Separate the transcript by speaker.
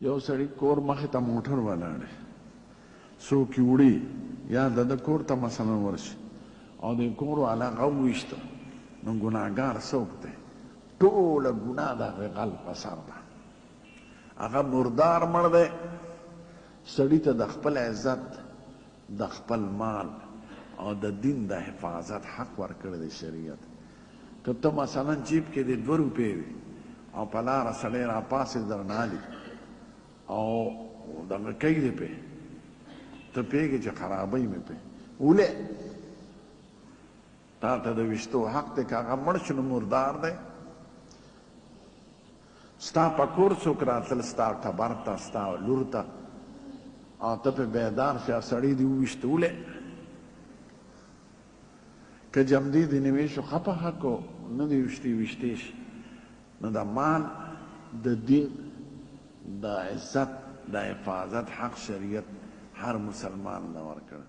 Speaker 1: یو سړی کور مخې ته موټر ولاړ دی، څوک یې وړي یا د کور ته مثلا ورشي او د کور والا هغه وویشته، نو ګناهګار څوک دی؟ ټوله ګناه د هغې غل په سر ده. هغه مردار مړ دی. سړي ته د خپل عزت، د خپل مال او د دین د حفاظت حق ورکړی دی شریعت. که ته مثلا جیب کې د 2 روپۍ وي او په لاره سړی راپاسې درنالي او دغه کوي دی پې، ته پوهېږې چې خرابوي مې پې ولې تا ته د ویشتو حق دی. که هغه مړ شو نو مردار دی. ستا په کور څوک راتلل، ستا ټبر ته، ستا لور ته، او ته پې بیدار شې سړی دې وویشته ولې؟ که جمدی دې نه ویشو ښه په حقو نه دې ویشتې شي، نو د مال، د دین، د عزت، د حفاظت حق شریعت هر مسلمان له ورکړی.